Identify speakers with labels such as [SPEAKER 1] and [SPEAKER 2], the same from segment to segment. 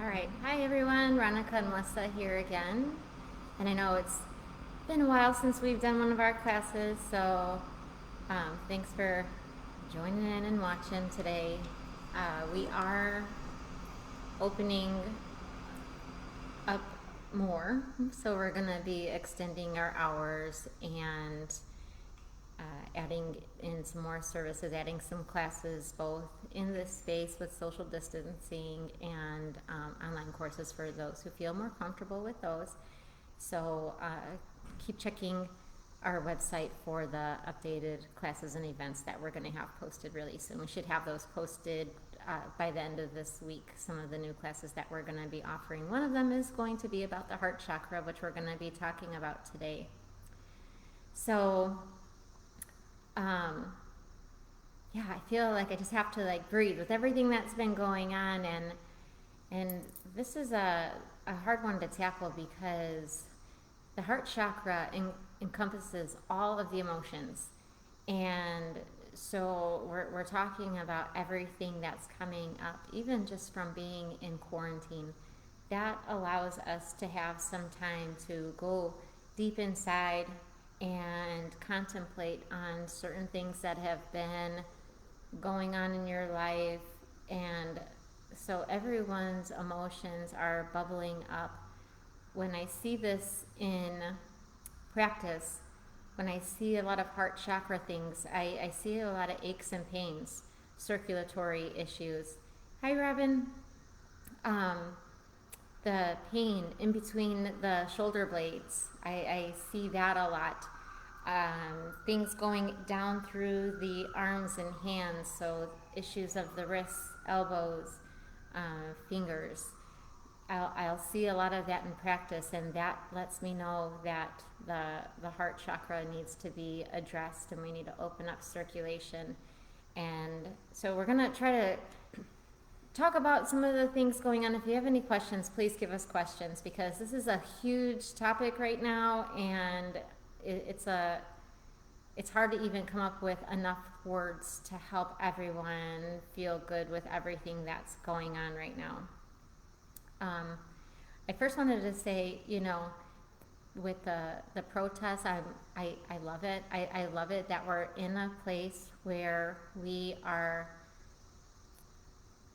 [SPEAKER 1] All right. Hi, everyone. Ronica and Melissa here again. And I know it's been a while since we've done one of our classes, so thanks for joining in and watching today. We are opening up more, so we're going to be extending our hours and adding in some more services, adding some classes both in this space with social distancing and online courses for those who feel more comfortable with those. So keep checking our website for the updated classes and events that we're going to have posted really soon. We should have those posted by the end of this week, some of the new classes that we're going to be offering. One of them is going to be about the heart chakra, which we're going to be talking about today. So yeah, I feel like I just have to breathe with everything that's been going on, and this is a hard one to tackle because the heart chakra encompasses all of the emotions, and so we're talking about everything that's coming up, even just from being in quarantine. That allows us to have some time to go deep inside and contemplate on certain things that have been going on in your life. And so everyone's emotions are bubbling up. When I see this in practice, when I see a lot of heart chakra things, I see a lot of aches and pains, circulatory issues. Hi, Robin. Um, the pain in between the shoulder blades, I see that a lot. Things going down through the arms and hands, so issues of the wrists, elbows, fingers. I'll see a lot of that in practice, and that lets me know that the heart chakra needs to be addressed and we need to open up circulation. And so we're going to try to talk about some of the things going on. If you have any questions, please give us questions, because this is a huge topic right now, and it's hard to even come up with enough words to help everyone feel good with everything that's going on right now. I first wanted to say, with the protests, I love it. I love it that we're in a place where we are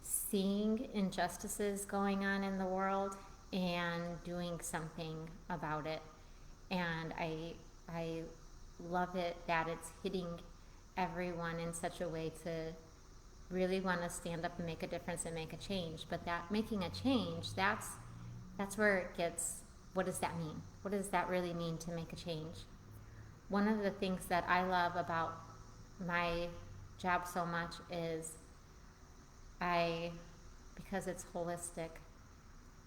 [SPEAKER 1] seeing injustices going on in the world and doing something about it. And I love it that it's hitting everyone in such a way to really want to stand up and make a difference and make a change. But that making a change, that's where it gets, what does that mean? What does that really mean to make a change? One of the things that I love about my job so much is because it's holistic,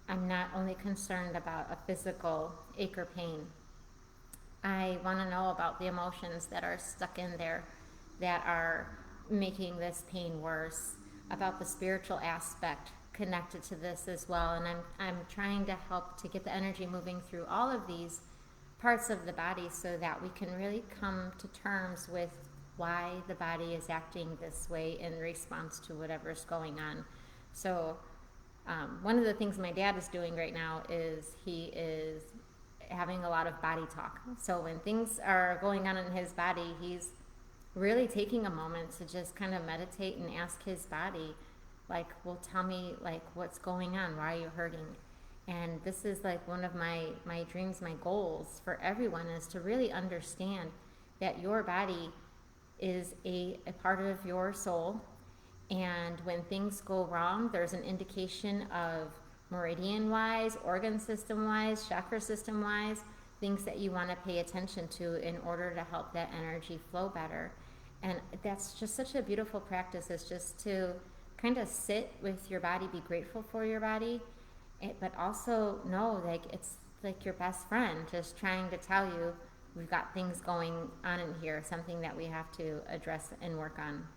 [SPEAKER 1] I'm not only concerned about a physical ache or pain. I want to know about the emotions that are stuck in there that are making this pain worse, about the spiritual aspect connected to this as well. And I'm trying to help to get the energy moving through all of these parts of the body so that we can really come to terms with why the body is acting this way in response to whatever's going on. So one of the things my dad is doing right now is he is having a lot of body talk. So when things are going on in his body, he's really taking a moment to just kind of meditate and ask his body, well, tell me, what's going on? Why are you hurting? And this is one of my dreams, my goals for everyone, is to really understand that your body is a part of your soul. And when things go wrong, there's an indication of meridian-wise, organ system-wise, chakra system-wise, things that you want to pay attention to in order to help that energy flow better. And that's just such a beautiful practice, is just to kind of sit with your body, be grateful for your body, but also know it's like your best friend, just trying to tell you we've got things going on in here, something that we have to address and work on.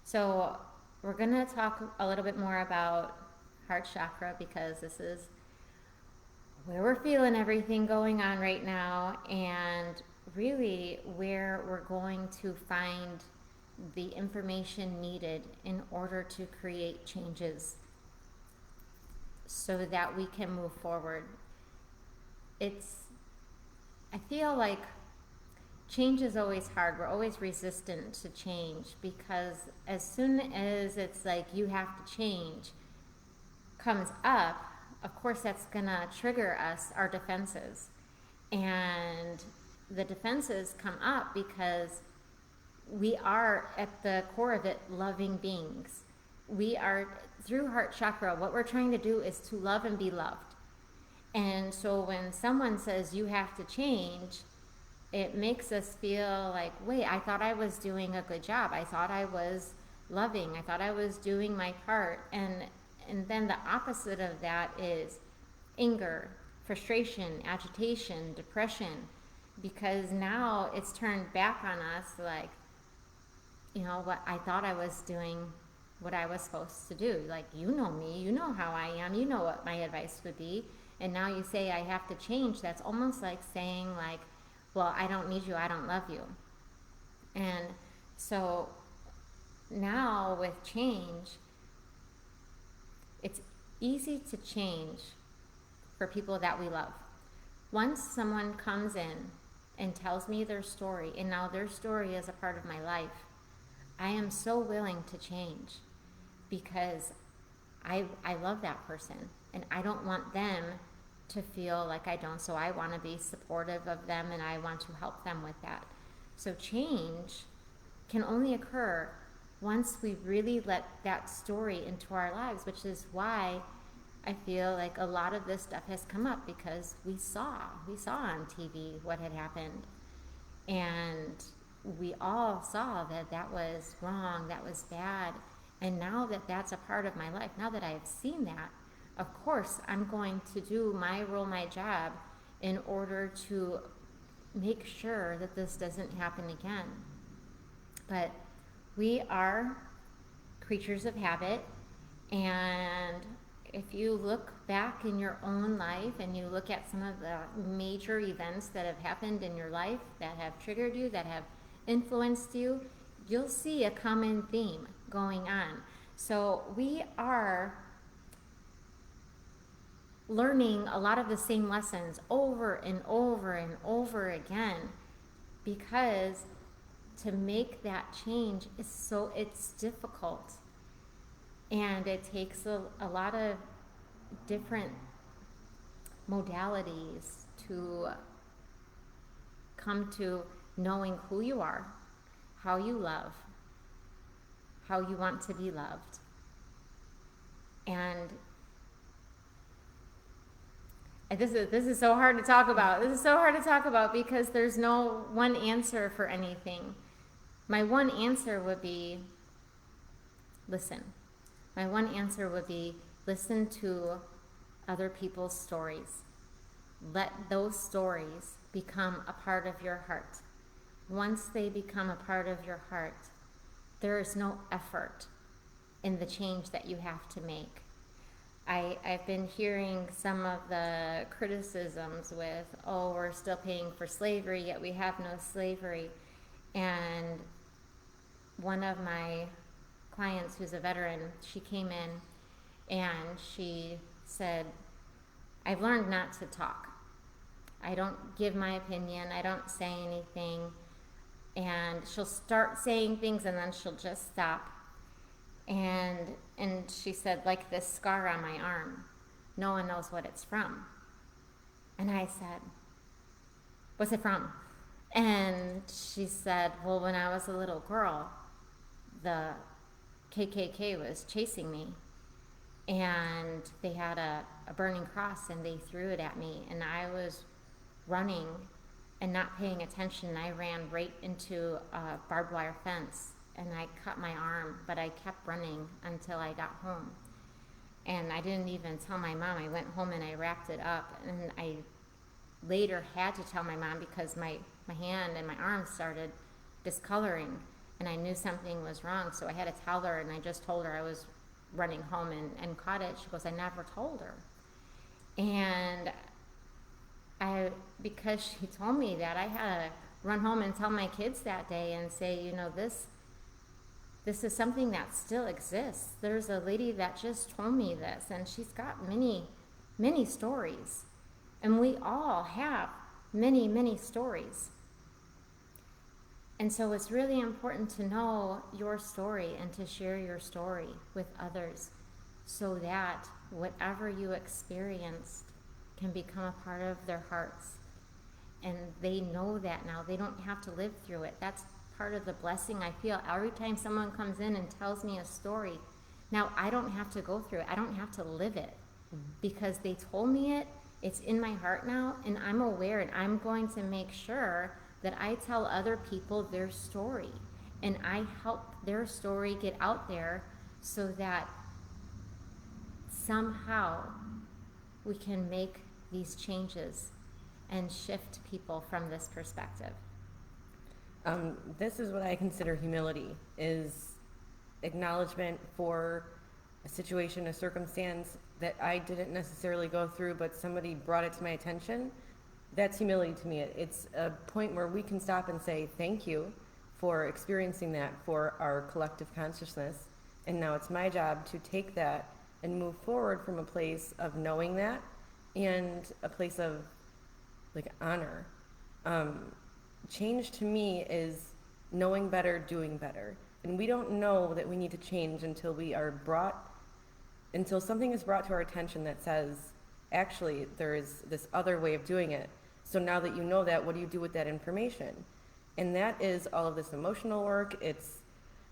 [SPEAKER 1] So we're going to talk a little bit more about heart chakra, because this is where we're feeling everything going on right now, and really where we're going to find the information needed in order to create changes. so that we can move forward. I feel like change is always hard. We're always resistant to change because as soon as it's like you have to change comes up, of course that's gonna trigger our defenses. And the defenses come up because we are at the core of it loving beings. We are, through heart chakra, what we're trying to do is to love and be loved. And so when someone says you have to change, it makes us feel like, wait, I thought I was doing a good job. I thought I was loving. I thought I was doing my part. And then the opposite of that is anger, frustration, agitation, depression, because now it's turned back on us like, what I thought I was doing what I was supposed to do. Like, you know me, you know how I am, you know what my advice would be. And now you say I have to change. That's almost like saying like, well, I don't need you, I don't love you. And so now with change, it's easy to change for people that we love. Once someone comes in and tells me their story, and now their story is a part of my life, I am so willing to change because I love that person and I don't want them to feel like I don't. So I want to be supportive of them and I want to help them with that. So change can only occur once we really let that story into our lives, which is why I feel like a lot of this stuff has come up, because we saw on TV what had happened, and we all saw that was wrong, that was bad. And now that that's a part of my life, now that I have seen that, of course I'm going to do my role, my job, in order to make sure that this doesn't happen again. But we are creatures of habit, and if you look back in your own life and you look at some of the major events that have happened in your life that have triggered you, that have influenced you, you'll see a common theme going on. So we are learning a lot of the same lessons over and over and over again, because to make that change it's difficult, and it takes a lot of different modalities to come to knowing who you are, how you love, how you want to be loved. And this is so hard to talk about. This is so hard to talk about because there's no one answer for anything. My one answer would be listen. My one answer would be listen to other people's stories. Let those stories become a part of your heart. Once they become a part of your heart, there is no effort in the change that you have to make. I've been hearing some of the criticisms with, we're still paying for slavery, yet we have no slavery. And one of my clients who's a veteran, she came in and she said, I've learned not to talk. I don't give my opinion, I don't say anything. And she'll start saying things and then she'll just stop. And she said, like this scar on my arm, no one knows what it's from. And I said, what's it from? And she said, well, when I was a little girl, the KKK was chasing me, and they had a burning cross and they threw it at me, and I was running and not paying attention. I ran right into a barbed wire fence and I cut my arm, but I kept running until I got home. And I didn't even tell my mom. I went home and I wrapped it up, and I later had to tell my mom because my hand and my arm started discoloring and I knew something was wrong. So I had to tell her, and I just told her I was running home and caught it. She goes, I never told her. And because she told me that, I had to run home and tell my kids that day and say, this is something that still exists. There's a lady that just told me this, and she's got many, many stories. And we all have many, many stories. And so it's really important to know your story and to share your story with others so that whatever you experienced can become a part of their hearts. And they know that now. They don't have to live through it. That's part of the blessing I feel every time someone comes in and tells me a story. Now, I don't have to go through it. I don't have to live it because they told me it. It's in my heart now, and I'm aware, and I'm going to make sure that I tell other people their story, and I help their story get out there so that somehow we can make these changes and shift people from this perspective.
[SPEAKER 2] This is what I consider humility, is acknowledgement for a situation, a circumstance that I didn't necessarily go through, but somebody brought it to my attention. That's humility to me. It's a point where we can stop and say thank you for experiencing that for our collective consciousness. And now it's my job to take that and move forward from a place of knowing that and a place of like honor. Change to me is knowing better, doing better. And we don't know that we need to change until until something is brought to our attention that says, actually, there is this other way of doing it. So now that you know that, what do you do with that information? And that is all of this emotional work. It's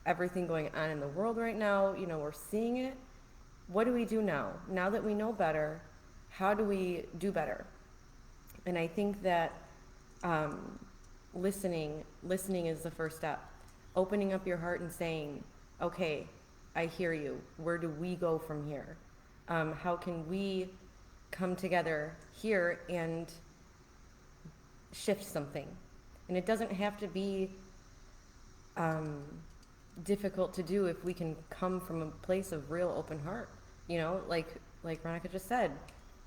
[SPEAKER 2] everything going on in the world right now. You know, we're seeing it. What do we do now? Now that we know better, how do we do better? And I think that listening is the first step. Opening up your heart and saying, okay, I hear you. Where do we go from here? How can we come together here and shift something? And it doesn't have to be difficult to do if we can come from a place of real open heart. You know, like Ronica just said,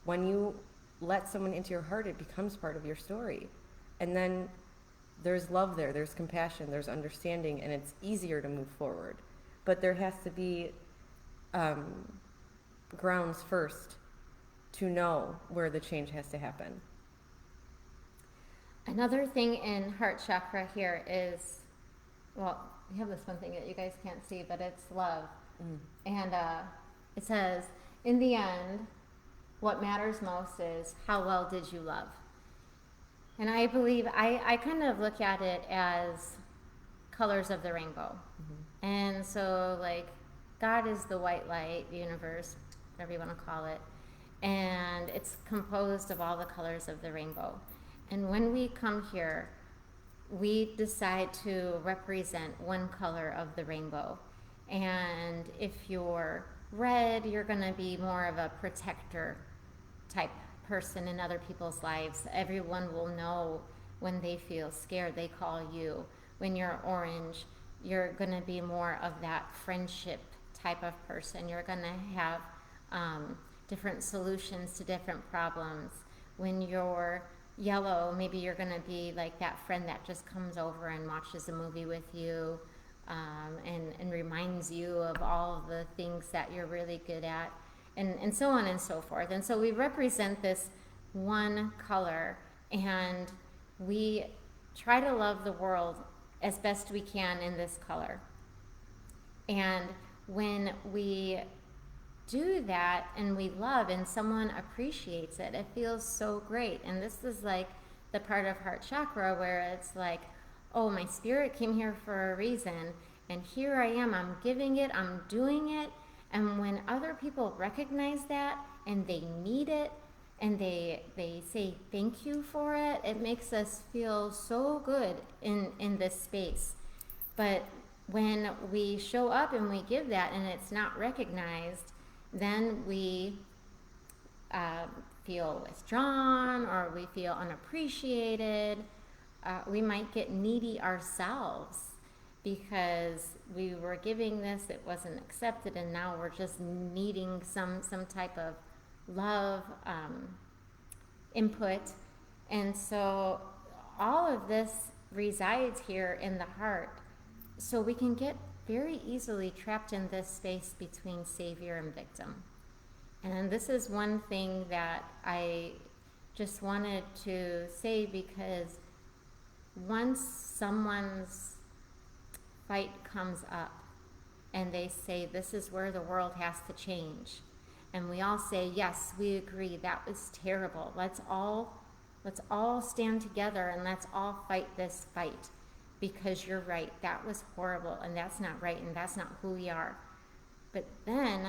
[SPEAKER 2] when you let someone into your heart, it becomes part of your story. And then there's love there, there's compassion, there's understanding, and it's easier to move forward. But there has to be grounds first to know where the change has to happen.
[SPEAKER 1] Another thing in heart chakra here is, well, we have this one thing that you guys can't see, but it's love. And it says, in the end, what matters most is how well did you love? And I believe, I kind of look at it as colors of the rainbow. And so, like, God is the white light, the universe, whatever you want to call it. And it's composed of all the colors of the rainbow. And when we come here, we decide to represent one color of the rainbow. And if you're red, you're going to be more of a protector type person in other people's lives. Everyone will know when they feel scared, they call you. When you're orange, you're going to be more of that friendship type of person. You're going to have different solutions to different problems. When you're yellow, maybe you're going to be like that friend that just comes over and watches a movie with you and reminds you of all of the things that you're really good at, and so on and so forth. And so we represent this one color, and we try to love the world as best we can in this color. And when we do that and we love and someone appreciates it, it feels so great. And this is like the part of heart chakra where it's like, oh, my spirit came here for a reason, and here I am, I'm giving it, I'm doing it. And when other people recognize that and they need it and they say thank you for it, it makes us feel so good in this space. But when we show up and we give that and it's not recognized, then we feel withdrawn, or we feel unappreciated. We might get needy ourselves because we were giving this, it wasn't accepted, and now we're just needing some type of love input. And so all of this resides here in the heart, so we can get very easily trapped in this space between savior and victim. And this is one thing that I just wanted to say, because once someone's fight comes up and they say this is where the world has to change, and we all say yes, we agree, that was terrible, let's all stand together and let's all fight this fight, because you're right, that was horrible and that's not right and that's not who we are. But then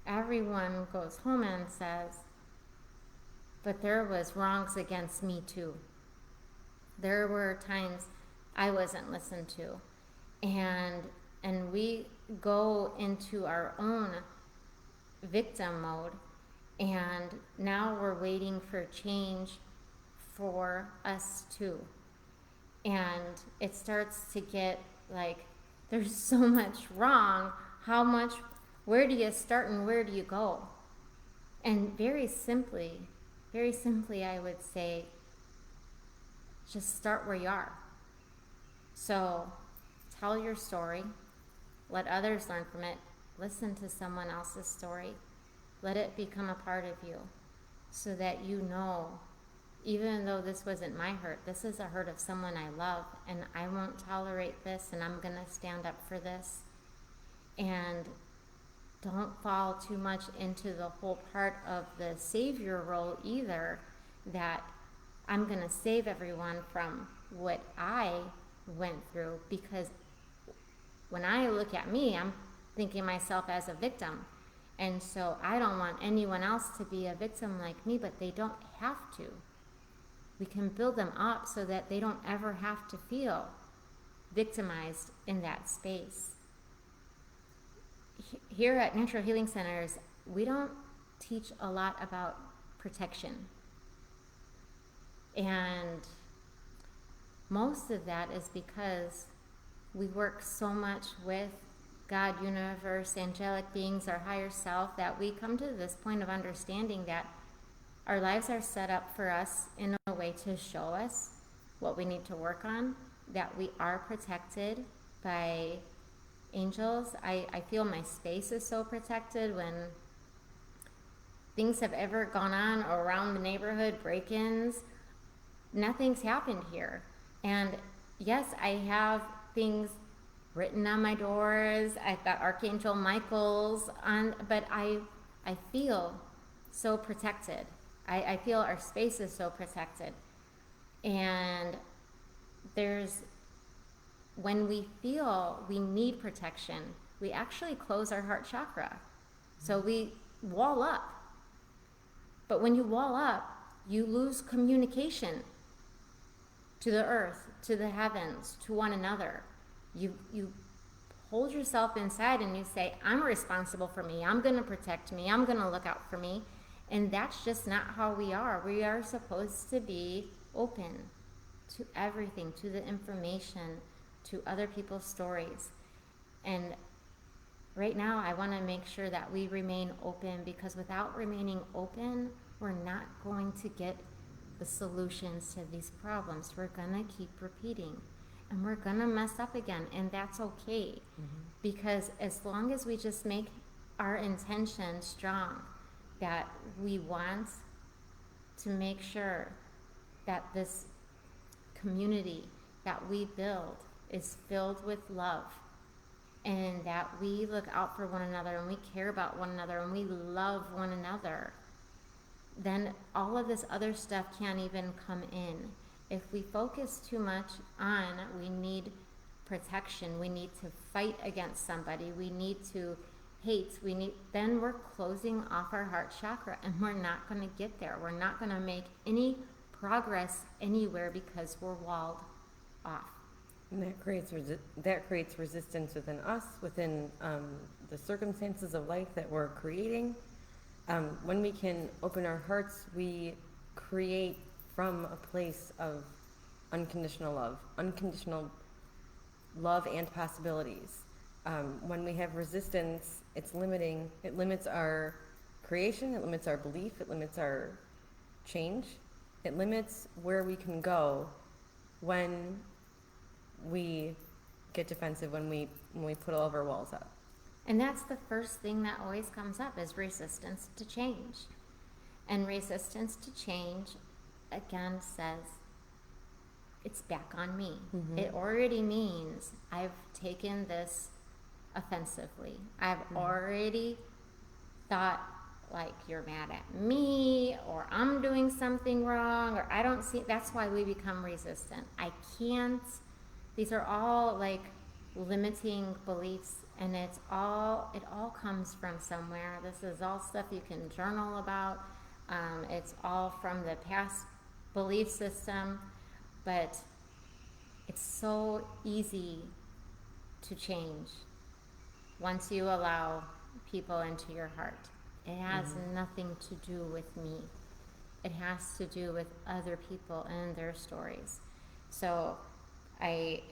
[SPEAKER 1] everyone goes home and says, but there was wrongs against me too. There were times I wasn't listened to. And we go into our own victim mode, and now we're waiting for change for us too. And it starts to get like, there's so much wrong. Where do you start and where do you go? And very simply, I would say, just start where you are. So tell your story, let others learn from it, listen to someone else's story, let it become a part of you, so that you know, even though this wasn't my hurt, this is a hurt of someone I love, and I won't tolerate this, and I'm gonna stand up for this. And don't fall too much into the whole part of the savior role either, that I'm gonna save everyone from what I went through, because when I look at me, I'm thinking myself as a victim. And so I don't want anyone else to be a victim like me, but they don't have to. We can build them up so that they don't ever have to feel victimized in that space. Here at Natural Healing Centers, we don't teach a lot about protection. And most of that is because we work so much with God, universe, angelic beings, our higher self, that we come to this point of understanding that our lives are set up for us in a way to show us what we need to work on, that we are protected by angels. I feel my space is so protected. When things have ever gone on around the neighborhood, break-ins, nothing's happened here. And yes, I have things written on my doors. I've got Archangel Michael's on, but I feel so protected. I feel our space is so protected. And when we feel we need protection, we actually close our heart chakra. So we wall up. But when you wall up, you lose communication to the earth, to the heavens, to one another. You hold yourself inside and you say, I'm responsible for me. I'm going to protect me. I'm going to look out for me. And that's just not how we are. We are supposed to be open to everything, to the information, to other people's stories. And right now, I want to make sure that we remain open, because without remaining open, we're not going to get the solutions to these problems. We're going to keep repeating, and we're going to mess up again, and that's okay. Mm-hmm. Because as long as we just make our intention strong, that we want to make sure that this community that we build is filled with love, and that we look out for one another, and we care about one another, and we love one another, then all of this other stuff can't even come in. If we focus too much on, we need protection, we need to fight against somebody, we need to hate, then we're closing off our heart chakra, and we're not going to get there. We're not going to make any progress anywhere, because we're walled off.
[SPEAKER 2] And that creates resistance within us, within the circumstances of life that we're creating. When we can open our hearts, we create from a place of unconditional love and possibilities. When we have resistance, it's limiting. It limits our creation, it limits our belief, it limits our change. It limits where we can go when we get defensive when we put all of our walls up.
[SPEAKER 1] And that's the first thing that always comes up is resistance to change. And resistance to change, again, says it's back on me.
[SPEAKER 2] Mm-hmm.
[SPEAKER 1] It already means I've taken this offensively. I've
[SPEAKER 2] Mm-hmm.
[SPEAKER 1] already thought like you're mad at me, or I'm doing something wrong, or I don't see. That's why we become resistant. I can't. These are all like limiting beliefs, and it all comes from somewhere. This is all stuff you can journal about. It's all from the past belief system, but it's so easy to change once you allow people into your heart. It has nothing to do with me. It has to do with other people and their stories. So the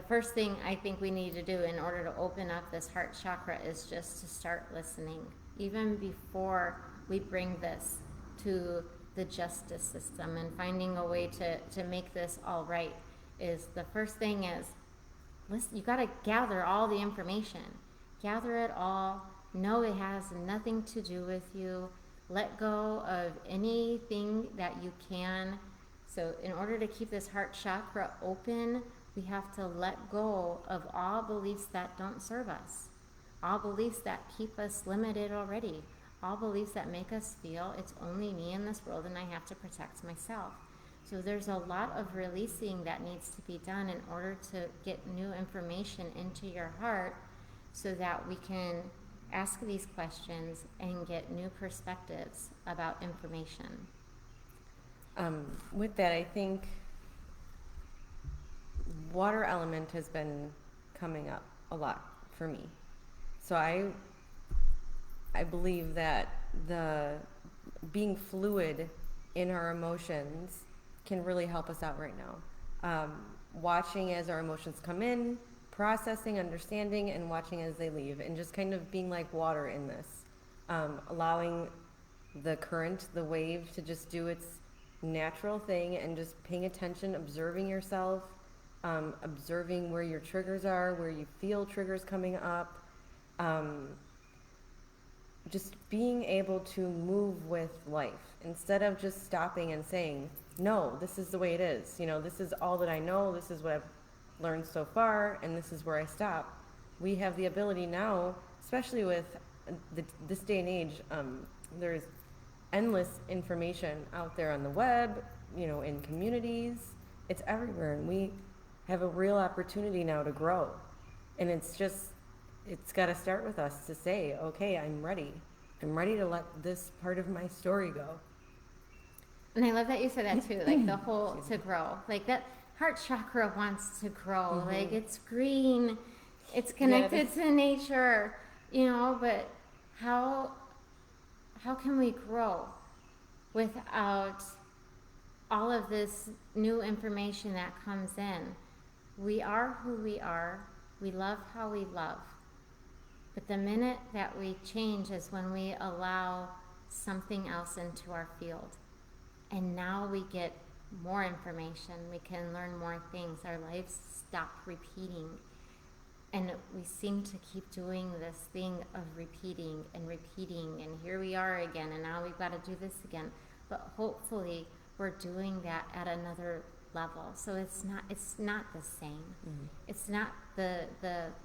[SPEAKER 1] first thing I think we need to do in order to open up this heart chakra is just to start listening, even before we bring this to the justice system and finding a way to make this all right. Is the first thing is, listen, you got to gather all the information. Gather it all. Know it has nothing to do with you. Let go of anything that you can. So in order to keep this heart chakra open, we have to let go of all beliefs that don't serve us. All beliefs that keep us limited already. All beliefs that make us feel it's only me in this world and I have to protect myself. So there's a lot of releasing that needs to be done in order to get new information into your heart so that we can ask these questions and get new perspectives about information.
[SPEAKER 2] With that, I think water element has been coming up a lot for me. So I believe that the being fluid in our emotions can really help us out right now. Watching as our emotions come in, processing, understanding, and watching as they leave, and just kind of being like water in this. Allowing the current, the wave, to just do its natural thing, and just paying attention, observing yourself, observing where your triggers are, where you feel triggers coming up. Just being able to move with life instead of just stopping and saying, no, this is the way it is. This is all that I know. This is what I've learned so far, and this is where I stop. We have the ability now, especially with this day and age, there's endless information out there on the web, in communities. It's everywhere, and we have a real opportunity now to grow. And it's got to start with us to say, okay, I'm ready. I'm ready to let this part of my story go.
[SPEAKER 1] And I love that you said that too, like the whole to grow. Like that heart chakra wants to grow.
[SPEAKER 2] Mm-hmm.
[SPEAKER 1] Like it's green, it's connected to nature, but how can we grow without all of this new information that comes in? We are who we are. We love how we love. But the minute that we change is when we allow something else into our field. And now we get more information. We can learn more things. Our lives stop repeating. And we seem to keep doing this thing of repeating. And here we are again. And now we've got to do this again. But hopefully we're doing that at another level. So it's not the same. Mm-hmm. It's not the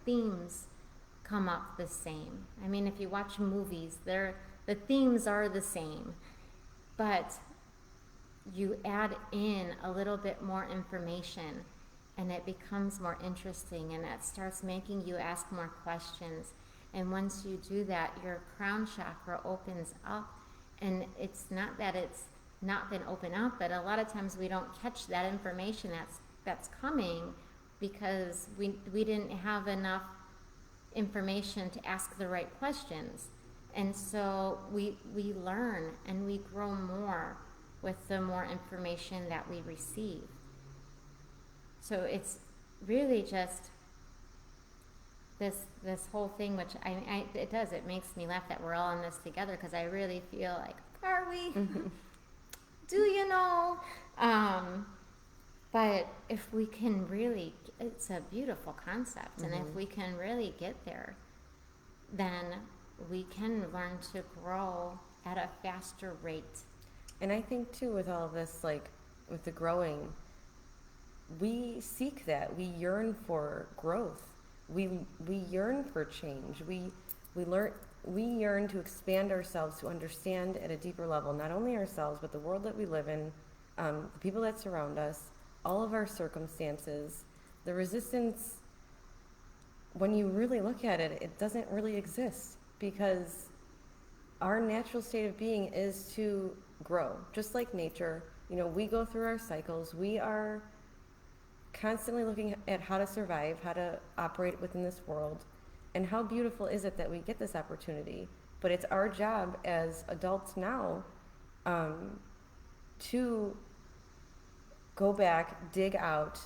[SPEAKER 1] themes come up the same. I mean, if you watch movies, the themes are the same, but you add in a little bit more information and it becomes more interesting, and that starts making you ask more questions. And once you do that, your crown chakra opens up, and it's not that it's not been opened up, but a lot of times we don't catch that information that's coming because we didn't have enough information to ask the right questions. And so we learn and we grow more with the more information that we receive. So it's really just this whole thing, which it makes me laugh that we're all in this together, because I really feel like, are we? Do you know? But if we can really, it's a beautiful concept, and if we can really get there, then we can learn to grow at a faster rate.
[SPEAKER 2] And I think too, with all of this, like with the growing, we seek that. We yearn for growth. We yearn for change. We yearn to expand ourselves, to understand at a deeper level not only ourselves but the world that we live in, the people that surround us, all of our circumstances. The resistance, when you really look at it, it doesn't really exist, because our natural state of being is to grow, just like nature. You know, we go through our cycles. We are constantly looking at how to survive, how to operate within this world. And how beautiful is it that we get this opportunity? But it's our job as adults now, to go back, dig out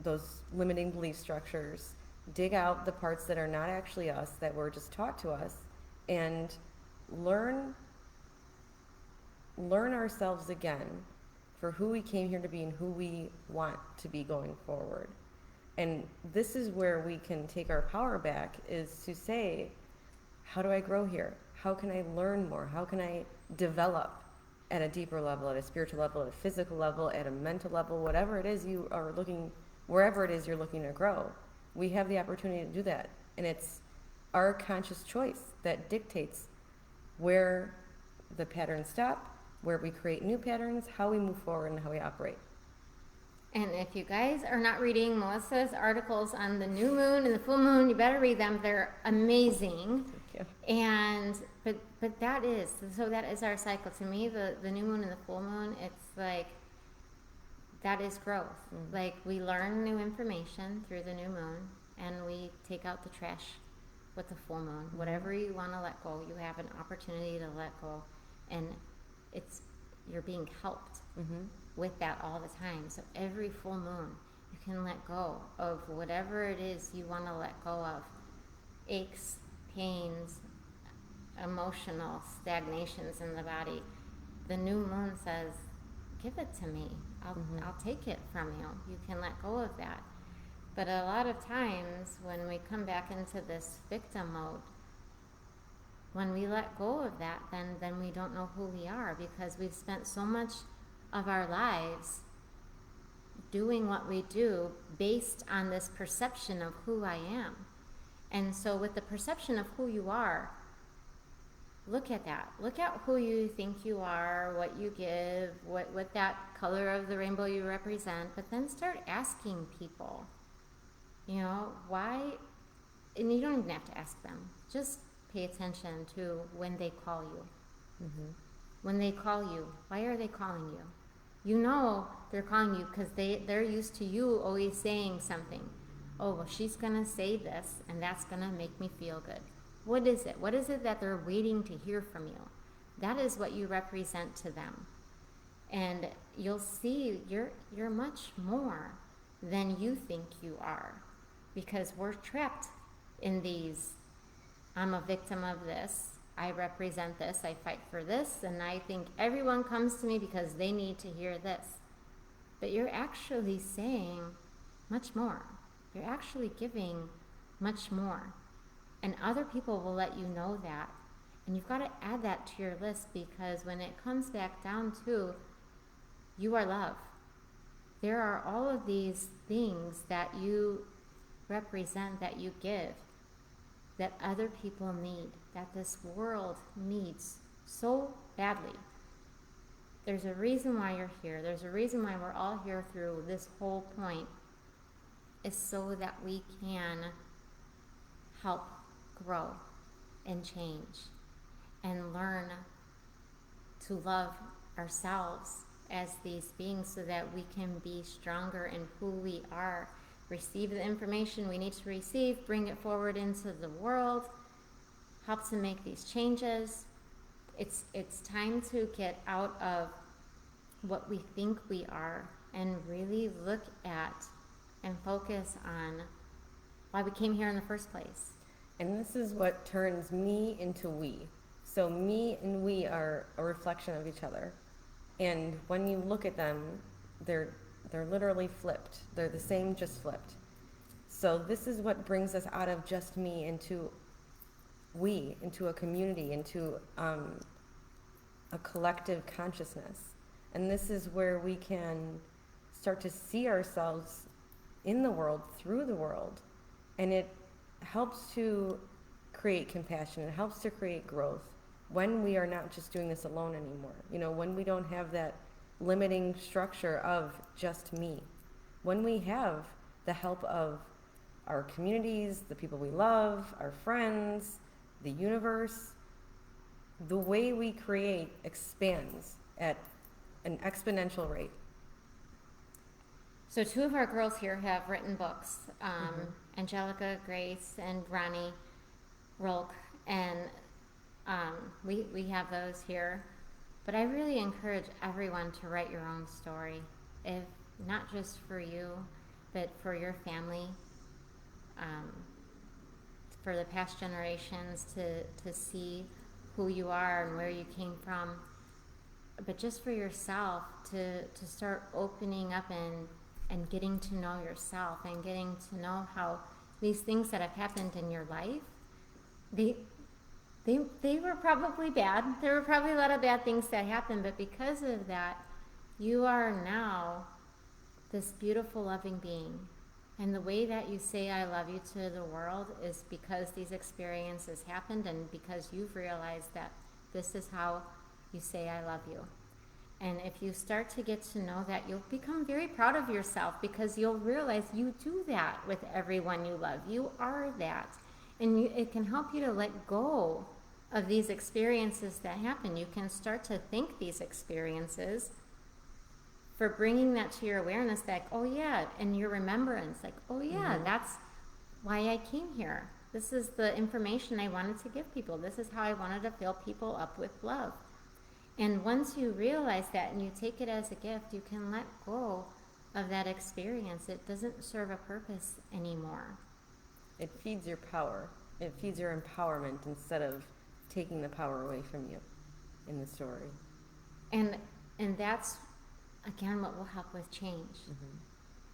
[SPEAKER 2] those limiting belief structures, dig out the parts that are not actually us, that were just taught to us, and learn ourselves again for who we came here to be and who we want to be going forward. And this is where we can take our power back, is to say, how do I grow here? How can I learn more? How can I develop at a deeper level, at a spiritual level, at a physical level, at a mental level, whatever it is you are looking, wherever it is you're looking to grow? We have the opportunity to do that. And it's our conscious choice that dictates where the patterns stop, where we create new patterns, how we move forward, and how we operate.
[SPEAKER 1] And if you guys are not reading Melissa's articles on the new moon and the full moon, you better read them. They're amazing.
[SPEAKER 2] Thank you.
[SPEAKER 1] And but that is our cycle. To me, the new moon and the full moon, it's like that is growth. Like, we learn new information through the new moon, and we take out the trash with the full moon. Whatever you want to let go, you have an opportunity to let go, and you're being helped with that all the time. So every full moon, you can let go of whatever it is you want to let go of. Aches, pains, emotional stagnations in the body. The new moon says, give it to me. I'll take it from you. You can let go of that. But a lot of times when we come back into this victim mode, when we let go of that, then we don't know who we are, because we've spent so much of our lives doing what we do based on this perception of who I am. And so with the perception of who you are, look at that. Look at who you think you are, what you give, what that color of the rainbow you represent, but then start asking people, you know, why, and you don't even have to ask them, just pay attention to when they call you. When they call you, why are they calling you? You know they're calling you because they're used to you always saying something. Oh, well, she's going to say this, and that's going to make me feel good. What is it? What is it that they're waiting to hear from you? That is what you represent to them. And you'll see you're much more than you think you are, because we're trapped in these, I'm a victim of this, I represent this, I fight for this, and I think everyone comes to me because they need to hear this. But you're actually saying much more. You're actually giving much more. And other people will let you know that. And you've got to add that to your list, because when it comes back down to, you are love. There are all of these things that you represent, that you give, that other people need, that this world needs so badly. There's a reason why you're here. There's a reason why we're all here through this whole point, is so that we can help grow and change and learn to love ourselves as these beings, so that we can be stronger in who we are, receive the information we need to receive, bring it forward into the world, help to make these changes. It's time to get out of what we think we are and really look at and focus on why we came here in the first place.
[SPEAKER 2] And this is what turns me into we. So me and we are a reflection of each other. And when you look at them, they're They're literally flipped. They're the same, just flipped. So this is what brings us out of just me into we, into a community, into a collective consciousness. And this is where we can start to see ourselves in the world, through the world. And it helps to create compassion. It helps to create growth when we are not just doing this alone anymore. You know, when we don't have that limiting structure of just me. When we have the help of our communities, the people we love, our friends, the universe, the way we create expands at an exponential rate.
[SPEAKER 1] So 2 of our girls here have written books, Angelica, Grace, and Ronnie Rolk, and we have those here. But I really encourage everyone to write your own story, if not just for you, but for your family, for the past generations to see who you are and where you came from, but just for yourself to start opening up and getting to know yourself and getting to know how these things that have happened in your life, they were probably bad. There were probably a lot of bad things that happened, but because of that, you are now this beautiful, loving being. And the way that you say I love you to the world is because these experiences happened and because you've realized that this is how you say I love you. And if you start to get to know that, you'll become very proud of yourself because you'll realize you do that with everyone you love. You are that. And it can help you to let go of these experiences that happen. You can start to thank these experiences for bringing that to your awareness, like, oh yeah, and your remembrance, like, oh yeah, that's why I came here. This is the information I wanted to give people. This is how I wanted to fill people up with love. And once you realize that and you take it as a gift, you can let go of that experience. It doesn't serve a purpose anymore.
[SPEAKER 2] It feeds your power. It feeds your empowerment instead of taking the power away from you in the story.
[SPEAKER 1] And that's, again, what will help with change.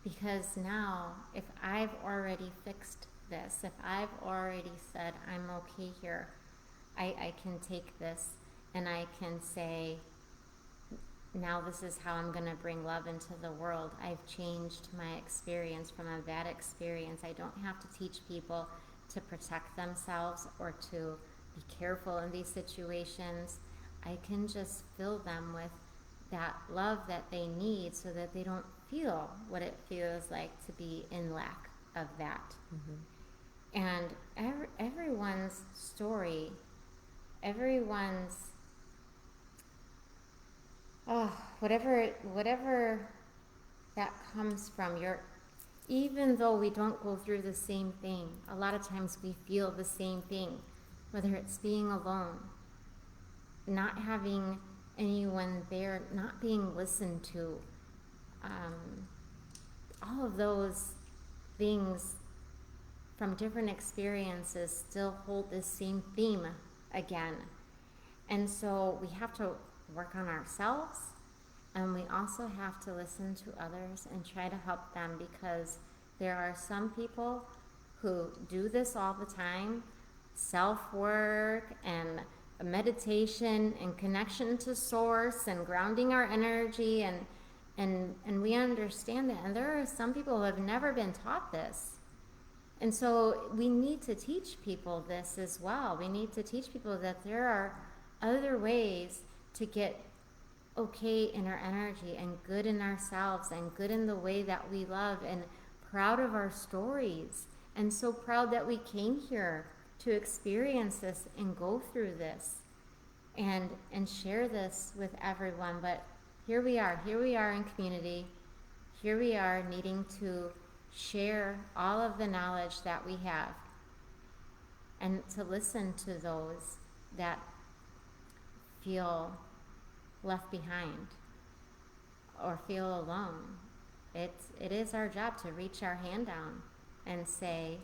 [SPEAKER 1] Because now, if I've already fixed this, if I've already said I'm okay here, I can take this and I can say, now this is how I'm going to bring love into the world. I've changed my experience from a bad experience. I don't have to teach people to protect themselves or to be careful in these situations. I can just fill them with that love that they need so that they don't feel what it feels like to be in lack of that. And everyone's story, everyone's whatever that comes from, even though we don't go through the same thing, a lot of times we feel the same thing, whether it's being alone, not having anyone there, not being listened to, all of those things from different experiences still hold this same theme again. And so we have to work on ourselves, and we also have to listen to others and try to help them, because there are some people who do this all the time, self-work and meditation and connection to source and grounding our energy, and we understand that. And there are some people who have never been taught this. And so we need to teach people this as well. We need to teach people that there are other ways to get okay in our energy and good in ourselves and good in the way that we love, and proud of our stories, and so proud that we came here to experience this and go through this and share this with everyone. But here we are in community. Here we are needing to share all of the knowledge that we have and to listen to those that feel left behind or feel alone. It is our job to reach our hand down and say,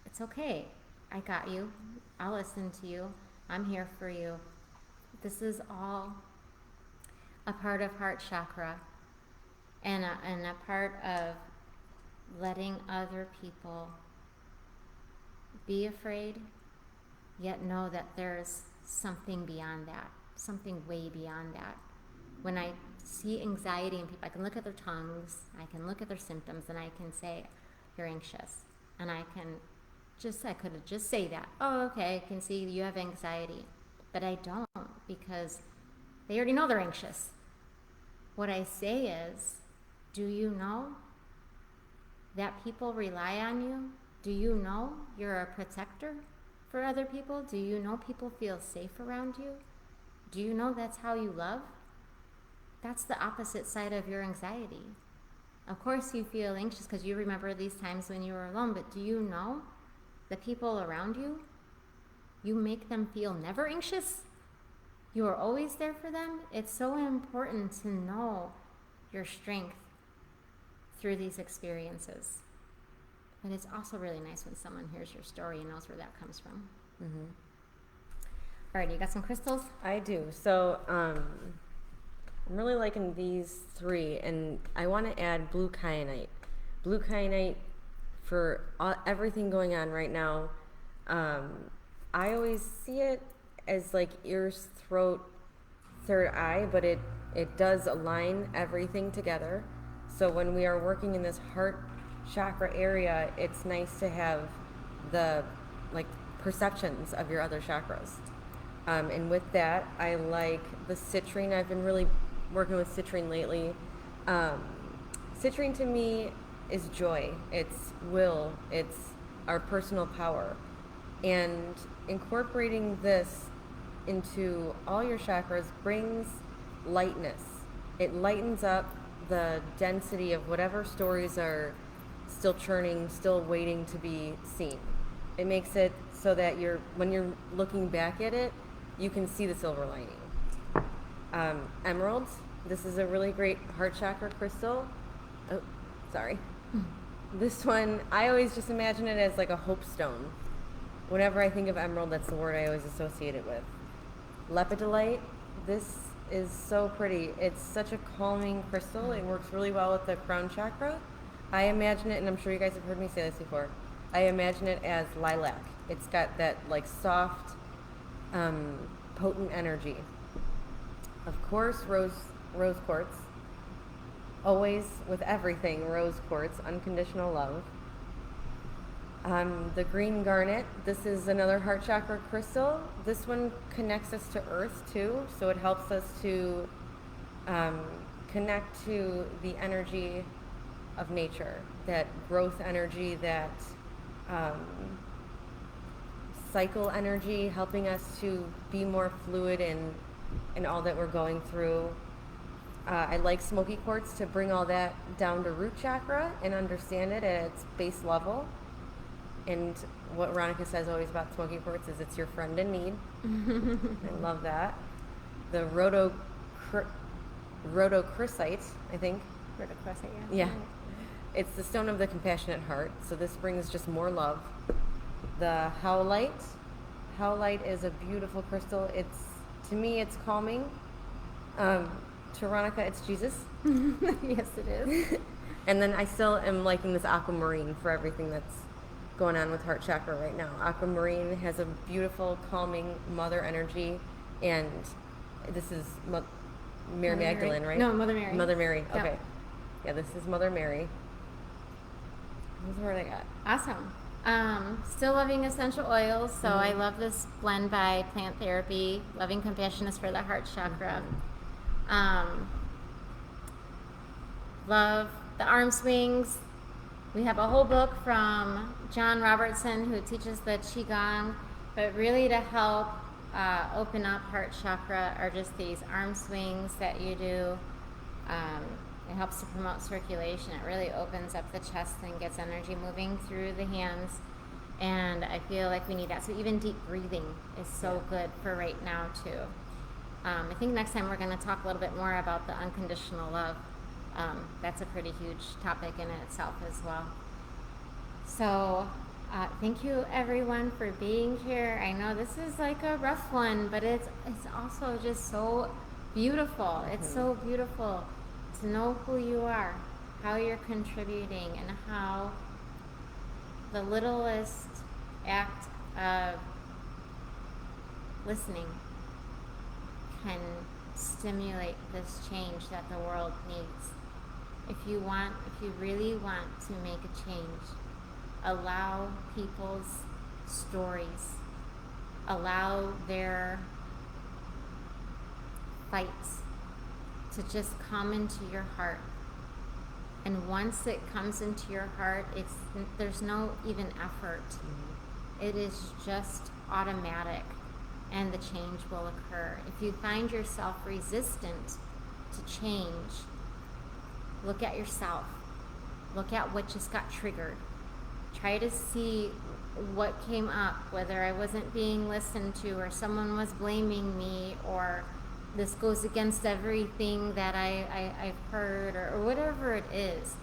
[SPEAKER 1] it's okay, I got you, I'll listen to you, I'm here for you. This is all a part of heart chakra, and a part of letting other people be afraid, yet know that there's something beyond that, something way beyond that. When I see anxiety in people, I can look at their tongues, I can look at their symptoms, and I can say, you're anxious. And I could just say that. Oh, okay, I can see you have anxiety. But I don't, because they already know they're anxious. What I say is, do you know that people rely on you? Do you know you're a protector for other people? Do you know people feel safe around you? Do you know that's how you love? That's the opposite side of your anxiety. Of course you feel anxious because you remember these times when you were alone, but do you know the people around you, you make them feel never anxious? You are always there for them. It's so important to know your strength through these experiences. But it's also really nice when someone hears your story and knows where that comes from.
[SPEAKER 2] Mm-hmm.
[SPEAKER 1] All right, you got some crystals?
[SPEAKER 2] I do. So I'm really liking these 3, and I want to add blue kyanite. Blue kyanite for everything going on right now. I always see it as like ears, throat, third eye, but it does align everything together. So when we are working in this heart chakra area, it's nice to have the like perceptions of your other chakras. And with that, I like the citrine. I've been really working with citrine lately. Citrine to me is joy. It's will. It's our personal power. And incorporating this into all your chakras brings lightness. It lightens up the density of whatever stories are still churning, still waiting to be seen. It makes it so that when you're looking back at it, you can see the silver lining. Emeralds. This is a really great heart chakra crystal. Oh, sorry. This one, I always just imagine it as like a hope stone. Whenever I think of emerald, that's the word I always associate it with. Lepidolite. This is so pretty. It's such a calming crystal. It works really well with the crown chakra. I imagine it, and I'm sure you guys have heard me say this before, I imagine it as lilac. It's got that like soft, potent energy. Of course, rose quartz. Always with everything, rose quartz, unconditional love. The green garnet, this is another heart chakra crystal. This one connects us to earth too, so it helps us to connect to the energy of nature, that growth energy, that cycle energy, helping us to be more fluid in all that we're going through. I like smoky quartz to bring all that down to root chakra and understand it at its base level. And what Ronica says always about smoky quartz is it's your friend in need. I love that. The rhodochrosite, I think.
[SPEAKER 1] Rhodochrosite,
[SPEAKER 2] Yeah. It's the stone of the compassionate heart, so this brings just more love. The howlite. Howlite is a beautiful crystal. To me, it's calming. To Ronica, it's Jesus.
[SPEAKER 1] Yes, it is.
[SPEAKER 2] And then I still am liking this aquamarine for everything that's going on with heart chakra right now. Aquamarine has a beautiful, calming mother energy, and this is Mary Magdalene, right?
[SPEAKER 1] No, Mother Mary.
[SPEAKER 2] Mother Mary,
[SPEAKER 1] Yep.
[SPEAKER 2] okay. Yeah, this is Mother Mary. That's what I got.
[SPEAKER 1] Awesome. Still loving essential oils, so I love this blend by Plant Therapy. Loving Compassion is for the heart chakra. Love the arm swings. We have a whole book from John Robertson who teaches the Qigong, but really to help open up heart chakra are just these arm swings that you do. It helps to promote circulation. It really opens up the chest and gets energy moving through the hands. And I feel like we need that. So even deep breathing is so good for right now too. I think next time we're going to talk a little bit more about the unconditional love. That's a pretty huge topic in itself as well. So thank you everyone for being here. I know this is like a rough one, but it's also just so beautiful. It's so beautiful to know who you are, how you're contributing, and how the littlest act of listening can stimulate this change that the world needs. If you really want to make a change, allow people's stories, allow their fights to just come into your heart. And once it comes into your heart, there's no even effort. It is just automatic, and the change will occur. If you find yourself resistant to change, look at yourself. Look at what just got triggered. Try to see what came up, whether I wasn't being listened to, or someone was blaming me, or this goes against everything that I've heard, or whatever it is.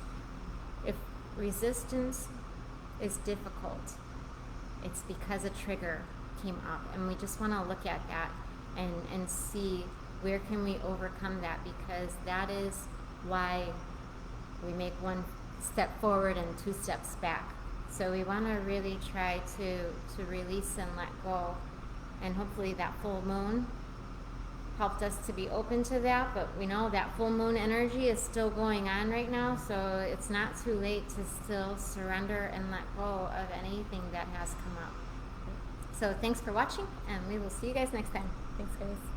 [SPEAKER 1] If resistance is difficult, it's because a trigger came up, and we just want to look at that and see where can we overcome that, because that is why we make one step forward and 2 steps back. So we want to really try to release and let go, and hopefully that full moon helped us to be open to that. But we know that full moon energy is still going on right now, so it's not too late to still surrender and let go of anything that has come up. So thanks for watching, and we will see you guys next time.
[SPEAKER 2] Thanks, guys.